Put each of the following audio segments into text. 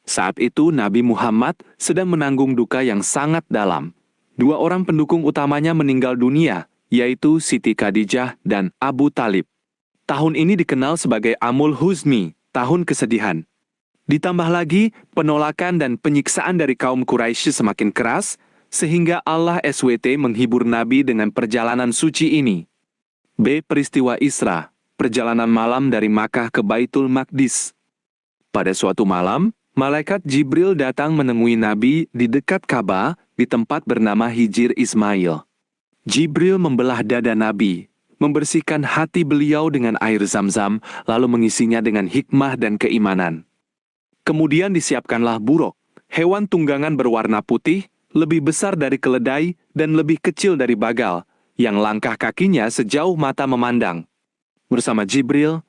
Saat itu Nabi Muhammad sedang menanggung duka yang sangat dalam. Dua orang pendukung utamanya meninggal dunia, yaitu Siti Khadijah dan Abu Talib. Tahun ini dikenal sebagai Amul Huzni, tahun kesedihan. Ditambah lagi, penolakan dan penyiksaan dari kaum Quraisy semakin keras, sehingga Allah SWT menghibur Nabi dengan perjalanan suci ini. B. Peristiwa Isra, perjalanan malam dari Makkah ke Baitul Maqdis. Pada suatu malam, malaikat Jibril datang menemui Nabi di dekat Ka'bah di tempat bernama Hijr Ismail. Jibril membelah dada Nabi, membersihkan hati beliau dengan air Zam-Zam, lalu mengisinya dengan hikmah dan keimanan. Kemudian disiapkanlah buruk, hewan tunggangan berwarna putih, lebih besar dari keledai dan lebih kecil dari bagal, yang langkah kakinya sejauh mata memandang. Bersama Jibril,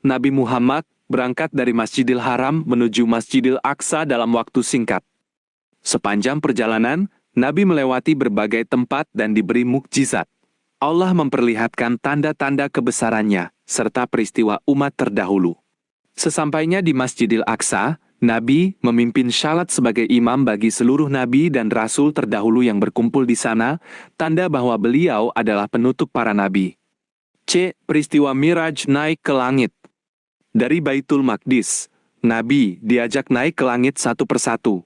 Nabi Muhammad berangkat dari Masjidil Haram menuju Masjidil Aqsa dalam waktu singkat. Sepanjang perjalanan, Nabi melewati berbagai tempat dan diberi mukjizat. Allah memperlihatkan tanda-tanda kebesarannya, serta peristiwa umat terdahulu. Sesampainya di Masjidil Aqsa, Nabi memimpin syalat sebagai imam bagi seluruh Nabi dan Rasul terdahulu yang berkumpul di sana, tanda bahwa beliau adalah penutup para Nabi. C. Peristiwa Miraj naik ke langit. Dari Baitul Maqdis, Nabi diajak naik ke langit satu persatu.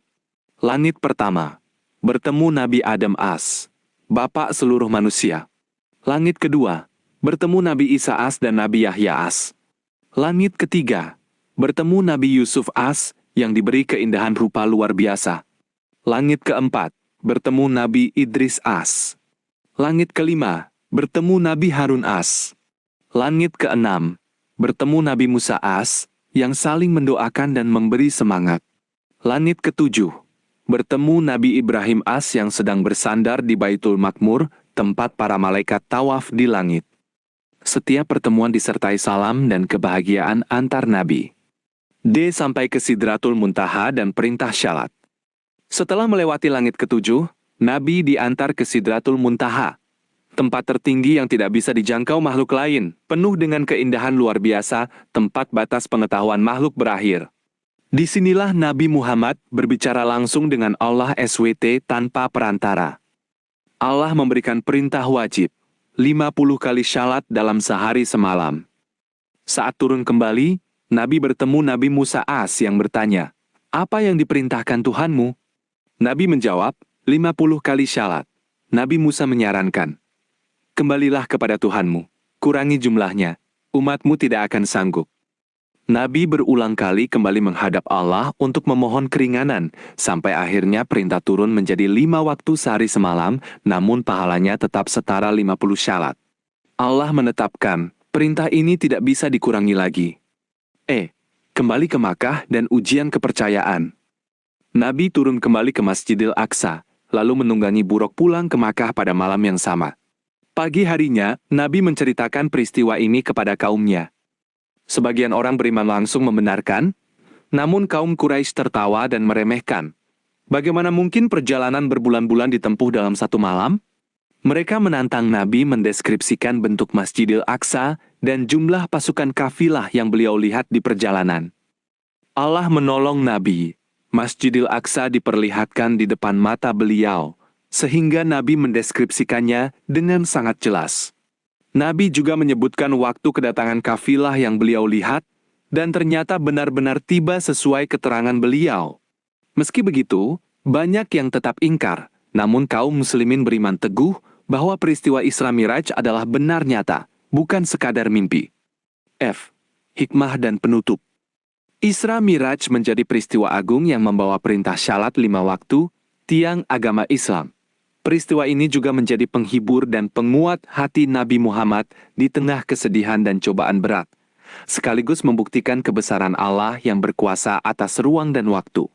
Langit pertama, bertemu Nabi Adam As, bapak seluruh manusia. Langit kedua, bertemu Nabi Isa As dan Nabi Yahya As. Langit ketiga, bertemu Nabi Yusuf As yang diberi keindahan rupa luar biasa. Langit keempat, bertemu Nabi Idris As. Langit kelima, bertemu Nabi Harun As. Langit keenam, bertemu Nabi Musa As, yang saling mendoakan dan memberi semangat. Langit ketujuh, bertemu Nabi Ibrahim As yang sedang bersandar di Baitul Makmur, tempat para malaikat tawaf di langit. Setiap pertemuan disertai salam dan kebahagiaan antar Nabi. D. Sampai ke Sidratul Muntaha dan perintah syalat. Setelah melewati langit ketujuh, Nabi diantar ke Sidratul Muntaha, tempat tertinggi yang tidak bisa dijangkau makhluk lain, penuh dengan keindahan luar biasa, tempat batas pengetahuan makhluk berakhir. Disinilah Nabi Muhammad berbicara langsung dengan Allah SWT tanpa perantara. Allah memberikan perintah wajib, 50 kali syalat dalam sehari semalam. Saat turun kembali, Nabi bertemu Nabi Musa As yang bertanya, "Apa yang diperintahkan Tuhanmu?" Nabi menjawab, 50 kali syalat. Nabi Musa menyarankan, "Kembalilah kepada Tuhanmu, kurangi jumlahnya, umatmu tidak akan sanggup." Nabi berulang kali kembali menghadap Allah untuk memohon keringanan, sampai akhirnya perintah turun menjadi 5 waktu sehari semalam, namun pahalanya tetap setara 50 syalat. Allah menetapkan, perintah ini tidak bisa dikurangi lagi. Kembali ke Makkah dan ujian kepercayaan. Nabi turun kembali ke Masjidil Aqsa, lalu menunggangi buruk pulang ke Makkah pada malam yang sama. Pagi harinya, Nabi menceritakan peristiwa ini kepada kaumnya. Sebagian orang beriman langsung membenarkan, namun kaum Quraisy tertawa dan meremehkan. Bagaimana mungkin perjalanan berbulan-bulan ditempuh dalam satu malam? Mereka menantang Nabi mendeskripsikan bentuk Masjidil Aqsa dan jumlah pasukan kafilah yang beliau lihat di perjalanan. Allah menolong Nabi. Masjidil Aqsa diperlihatkan di depan mata beliau, sehingga Nabi mendeskripsikannya dengan sangat jelas. Nabi juga menyebutkan waktu kedatangan kafilah yang beliau lihat, dan ternyata benar-benar tiba sesuai keterangan beliau. Meski begitu, banyak yang tetap ingkar, namun kaum muslimin beriman teguh bahwa peristiwa Isra Miraj adalah benar nyata, bukan sekadar mimpi. F. Hikmah dan penutup. Isra Miraj menjadi peristiwa agung yang membawa perintah syalat 5 waktu, tiang agama Islam. Peristiwa ini juga menjadi penghibur dan penguat hati Nabi Muhammad di tengah kesedihan dan cobaan berat, sekaligus membuktikan kebesaran Allah yang berkuasa atas ruang dan waktu.